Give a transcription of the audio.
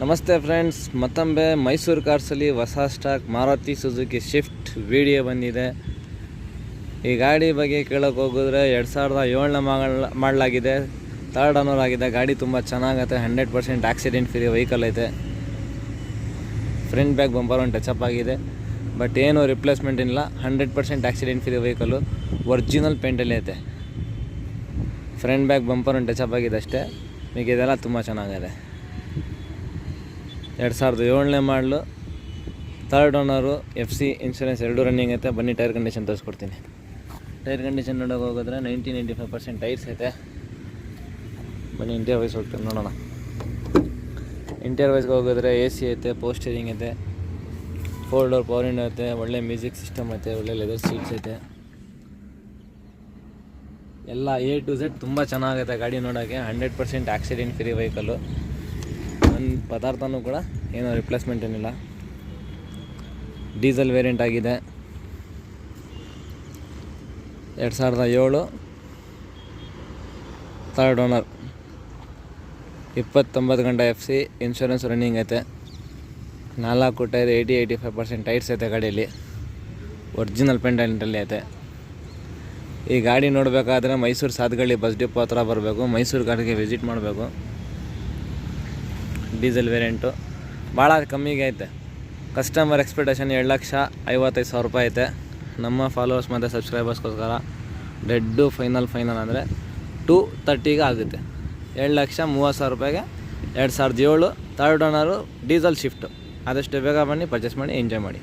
ನಮಸ್ತೆ ಫ್ರೆಂಡ್ಸ್, ಮತ್ತೊಮ್ಮೆ ಮೈಸೂರು ಕಾರ್ಸಲ್ಲಿ ಹೊಸ stock Maruti Suzuki Swift video ಬಂದಿದೆ. ಈ ಗಾಡಿ ಬಗ್ಗೆ ಕೇಳೋಕೆ ಹೋಗಿದ್ರೆ 2007ನೇ ಮಾಡಲಾಗಿದೆ, ಥರ್ಡ್ ಓನರ್ ಆಗಿದೆ. ಗಾಡಿ ತುಂಬ ಚೆನ್ನಾಗೈತೆ, 100% ಆಕ್ಸಿಡೆಂಟ್ ಫ್ರೀ ವೆಹಿಕಲ್ ಐತೆ. ಫ್ರಂಟ್ ಬ್ಯಾಕ್ ಬಂಪರ್ ಒಂದು ಟಚಪ್ ಆಗಿದೆ, ಬಟ್ ಏನು ರಿಪ್ಲೇಸ್ಮೆಂಟ್ ಇಲ್ಲ. 100% ಆಕ್ಸಿಡೆಂಟ್ ಫ್ರೀ ವೆಹಿಕಲು, ಒರಿಜಿನಲ್ ಪೇಂಟಲ್ಲಿ ಐತೆ. ಫ್ರಂಟ್ ಬ್ಯಾಕ್ ಬಂಪರ್ ಒಂದು ಟಚಪ್ ಆಗಿದೆ ಅಷ್ಟೇ, ಮಿಕ್ಕಿದೆಲ್ಲ ತುಂಬ ಚೆನ್ನಾಗಿದೆ. 2007ನೇ ಮಾಡಲು, ಥರ್ಡ್ ಓನರು, FC ಇನ್ಶೂರೆನ್ಸ್ ಎರಡೂ ರನ್ನಿಂಗ್ ಐತೆ. ಬನ್ನಿ ಟೈರ್ ಕಂಡೀಷನ್ ತೋರಿಸ್ಕೊಡ್ತೀನಿ. ಟೈರ್ ಕಂಡೀಷನ್ ನೋಡೋಕೆ ಹೋಗಿದ್ರೆ 90-95% ಟೈರ್ಸ್ ಐತೆ. ಬನ್ನಿ ಇಂಟೀರಿಯರ್ ವೈಸ್ ಹೋಗ್ತೀನಿ ನೋಡೋಣ. ಇಂಟೀರಿಯರ್ ವೈಸ್ಗೆ ಹೋಗಿದ್ರೆ AC ಐತೆ, ಪವರ್ ಸ್ಟೀರಿಂಗ್ ಐತೆ, 4 ಡೋರ್ ಪವರ್ ವಿಂಡೋ ಐತೆ, ಒಳ್ಳೆ ಮ್ಯೂಸಿಕ್ ಸಿಸ್ಟಮ್ ಐತೆ, ಒಳ್ಳೆ ಲೆದರ್ ಸೀಟ್ಸ್ ಐತೆ. ಎಲ್ಲ A to Z ತುಂಬ ಚೆನ್ನಾಗೈತೆ ಗಾಡಿ ನೋಡೋಕ್ಕೆ. 100% ಆಕ್ಸಿಡೆಂಟ್ ಫ್ರೀ ವೆಹಿಕಲ್ಲು. ಒಂದು ಪದಾರ್ಥನೂ ಕೂಡ ಏನೋ ರಿಪ್ಲೇಸ್ಮೆಂಟ್ ಏನಿಲ್ಲ. ಡೀಸೆಲ್ ವೇರಿಯಂಟ್ ಆಗಿದೆ. 2007 ಥರ್ಡ್ ಓನರ್, 29 ಗಂಟೆ FC ಇನ್ಶೂರೆನ್ಸ್ ರನ್ನಿಂಗ್ ಐತೆ. 4 ಟೈರ್, 80-85% ಟೈರ್ಸ್ ಐತೆ ಗಾಡಿಯಲ್ಲಿ. ಒರಿಜಿನಲ್ ಪೇಂಟಲ್ಲಿ ಐತೆ. ಈ ಗಾಡಿ ನೋಡಬೇಕಾದ್ರೆ ಮೈಸೂರು ಸಾತ್ಗಳ್ಳಿ ಬಸ್ ಡಿಪೋ ಹತ್ರ ಬರಬೇಕು. ಮೈಸೂರು ಗಾಡಿಗೆ ವಿಸಿಟ್ ಮಾಡಬೇಕು. ಡೀಸೆಲ್ ವೇರಿಯಂಟು ಭಾಳ ಕಮ್ಮಿಗೆ ಐತೆ. ಕಸ್ಟಮರ್ ಎಕ್ಸ್ಪೆಕ್ಟೇಷನ್ 2,55,000 ರೂಪಾಯಿ ಐತೆ. ನಮ್ಮ ಫಾಲೋವರ್ಸ್ ಮತ್ತು ಸಬ್ಸ್ಕ್ರೈಬರ್ಸ್ಗೋಸ್ಕರ ಡೆಡ್ಡು ಫೈನಲ್ ಅಂದರೆ 230ಗೆ ಆಗುತ್ತೆ. 2,30,000 ರೂಪಾಯಿಗೆ 2007 ಥರ್ಡ್ ಓನರು ಡೀಸೆಲ್ ಶಿಫ್ಟು. ಆದಷ್ಟು ಬೇಗ ಬನ್ನಿ, ಪರ್ಚೇಸ್ ಮಾಡಿ, ಎಂಜಾಯ್ ಮಾಡಿ.